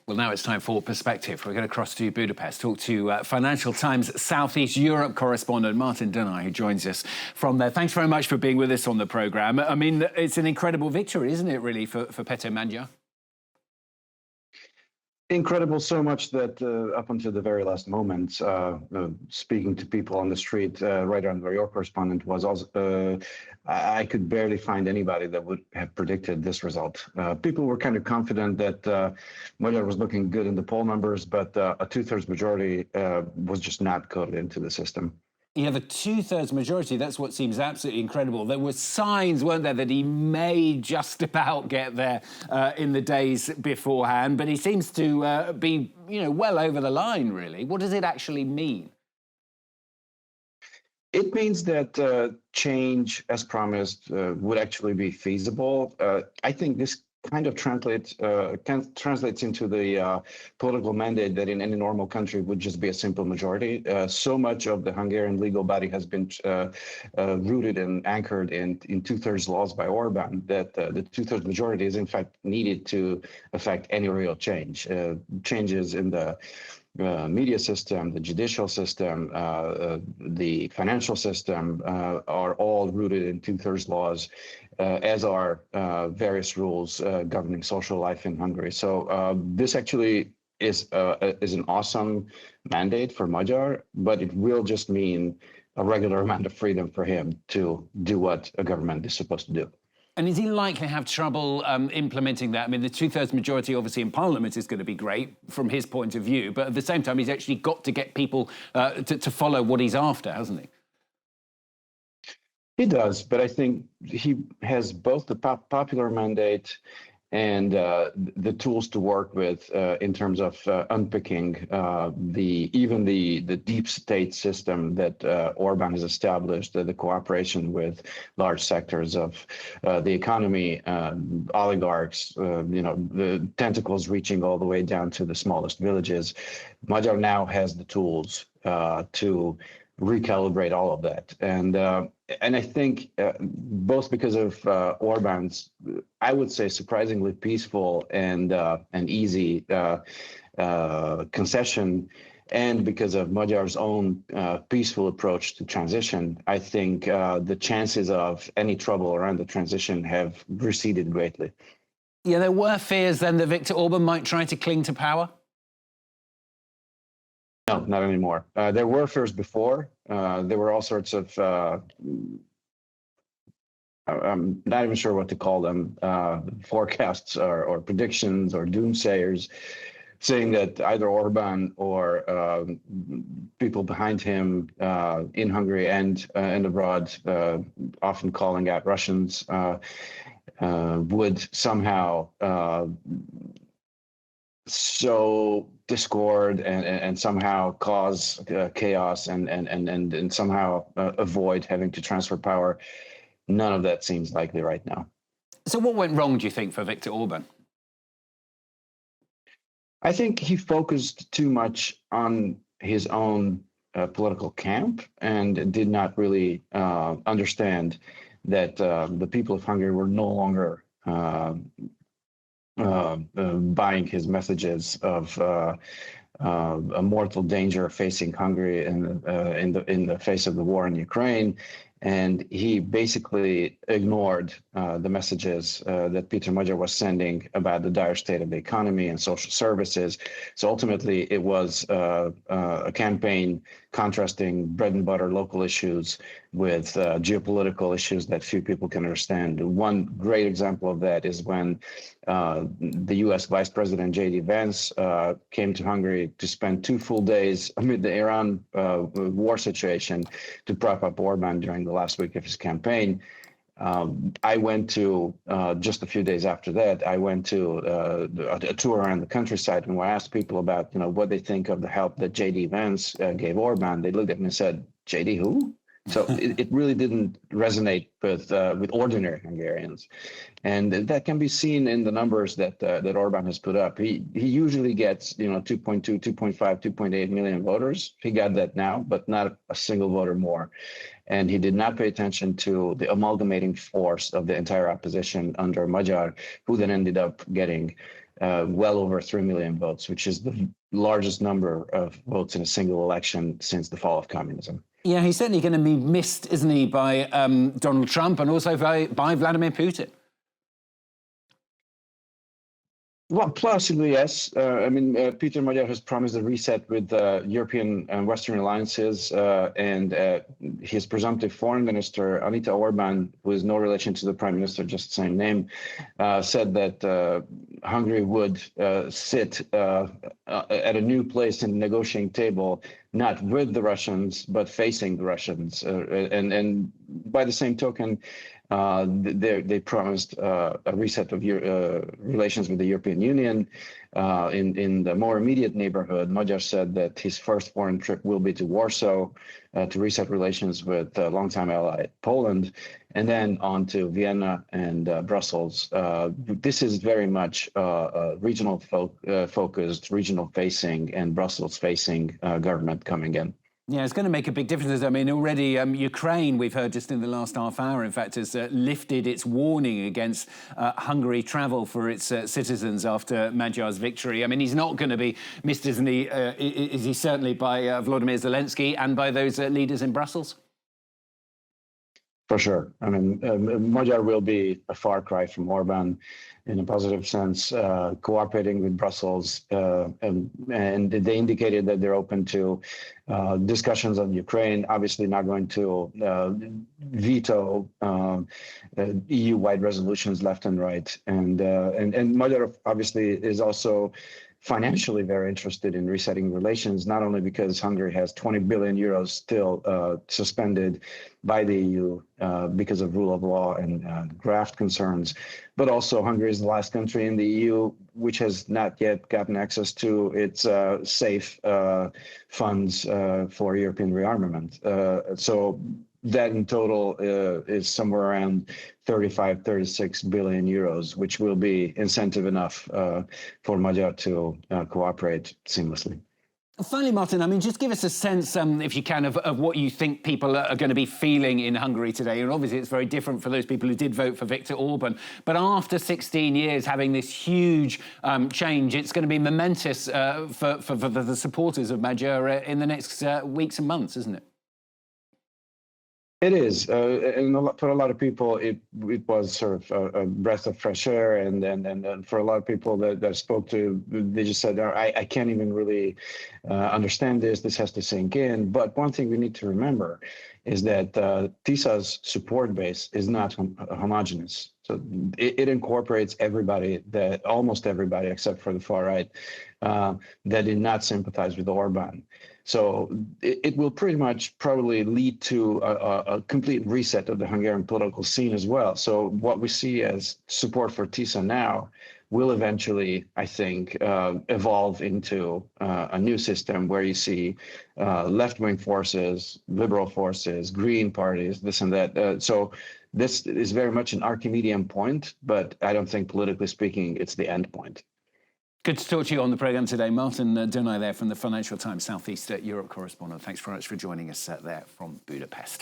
Well, now it's time for Perspective. We're going to cross to Budapest, talk to Financial Times Southeast Europe correspondent Marton Dunai, who joins us from there. Thanks very much for being with us on the programme. I mean, it's an incredible victory, isn't it, really, for Peter Magyar? Incredible, so much that up until the very last moment, speaking to people on the street, right under your correspondent was also, I could barely find anybody that would have predicted this result. People were kind of confident that Magyar was looking good in the poll numbers, but a two-thirds majority was just not coded into the system. You have a two-thirds majority. That's what seems absolutely incredible. There were signs, weren't there, that he may just about get there in the days beforehand, but he seems to be, well over the line, really. What does it actually mean? It means that change, as promised, would actually be feasible. I think this kind of translates into the political mandate that in any normal country would just be a simple majority. So much of the Hungarian legal body has been rooted and anchored in two-thirds laws by Orban that the two-thirds majority is in fact needed to affect any real change. Changes in the media system, the judicial system, the financial system are all rooted in two-thirds laws, as are various rules governing social life in Hungary. So this actually is an awesome mandate for Magyar, but it will just mean a regular amount of freedom for him to do what a government is supposed to do. And is he likely to have trouble implementing that? I mean, the two-thirds majority, obviously, in Parliament is going to be great from his point of view, but at the same time, he's actually got to get people to follow what he's after, hasn't he? He does, but I think he has both the popular mandate and the tools to work with in terms of unpicking even the deep state system that Orban has established, the cooperation with large sectors of the economy, oligarchs, the tentacles reaching all the way down to the smallest villages. Magyar now has the tools to recalibrate all of that, and I think both because of Orban's, I would say, surprisingly peaceful and easy concession, and because of Magyar's own peaceful approach to transition, I think the chances of any trouble around the transition have receded greatly. Yeah, there were fears then that Viktor Orban might try to cling to power. No, not anymore. There were fears before. There were all sorts of, I'm not even sure what to call them, forecasts or predictions or doomsayers, saying that either Orban or people behind him in Hungary and abroad, often calling out Russians, would somehow sow discord and somehow cause chaos and somehow avoid having to transfer power. None of that seems likely right now. So what went wrong, do you think, for Viktor Orban? I think he focused too much on his own political camp and did not really understand that the people of Hungary were no longer buying his messages of a mortal danger facing Hungary in the face of the war in Ukraine, and he basically ignored the messages that Peter Magyar was sending about the dire state of the economy and social services. So ultimately, it was a campaign contrasting bread and butter local issues with geopolitical issues that few people can understand. One great example of that is when the U.S. Vice President J.D. Vance came to Hungary to spend 2 full days amid the Iran war situation to prop up Orban during the last week of his campaign. I went to, just a few days after that, I went to a tour around the countryside, and when I asked people about, what they think of the help that J.D. Vance gave Orban, they looked at me and said, J.D. who? So it really didn't resonate with ordinary Hungarians, and that can be seen in the numbers that Orban has put up. He usually gets 2.2, 2.5, 2.8 million voters. He got that now, but not a single voter more. And he did not pay attention to the amalgamating force of the entire opposition under Magyar, who then ended up getting well over 3 million votes, which is the largest number of votes in a single election since the fall of communism. Yeah, he's certainly going to be missed, isn't he, by Donald Trump and also by Vladimir Putin. Well, plausibly, yes. Peter Magyar has promised a reset with European and Western alliances, and his presumptive foreign minister, Anita Orban, who is no relation to the prime minister, just the same name, said that Hungary would sit at a new place in the negotiating table, not with the Russians, but facing the Russians. And by the same token, they promised a reset of relations with the European Union. In the more immediate neighborhood, Magyar said that his first foreign trip will be to Warsaw to reset relations with longtime ally Poland, and then on to Vienna and Brussels. This is very much regional focused, regional facing, and Brussels facing government coming in. Yeah, it's going to make a big difference. I mean, already Ukraine, we've heard just in the last half hour, in fact, has lifted its warning against Hungary travel for its citizens after Magyar's victory. I mean, he's not going to be missed, isn't he? Is he certainly by Volodymyr Zelensky and by those leaders in Brussels? For sure. I mean, Magyar will be a far cry from Orban in a positive sense, cooperating with Brussels. And they indicated that they're open to discussions on Ukraine, obviously not going to veto EU-wide resolutions left and right. And Magyar obviously is also financially very interested in resetting relations, not only because Hungary has 20 billion euros still suspended by the EU because of rule of law and graft concerns, but also Hungary is the last country in the EU which has not yet gotten access to its safe funds for European rearmament. So that in total is somewhere around 35, 36 billion euros, which will be incentive enough for Magyar to cooperate seamlessly. Finally, Martin, I mean, just give us a sense, if you can, of what you think people are going to be feeling in Hungary today. And obviously, it's very different for those people who did vote for Viktor Orban. But after 16 years having this huge change, it's going to be momentous for the supporters of Magyar in the next weeks and months, isn't it? It is, and for a lot of people, it was sort of a breath of fresh air, and for a lot of people that I spoke to, they just said, I can't even really understand this. This has to sink in. But one thing we need to remember is that TISA's support base is not homogenous. So it incorporates everybody, almost everybody except for the far right, that did not sympathize with Orban. So it will pretty much probably lead to a complete reset of the Hungarian political scene as well. So what we see as support for TISA now will eventually, I think, evolve into a new system where you see left-wing forces, liberal forces, green parties, this and that. So this is very much an Archimedean point, but I don't think politically speaking, it's the end point. Good to talk to you on the programme today. Marton Dunai there from the Financial Times Southeast Europe correspondent. Thanks very much for joining us there from Budapest.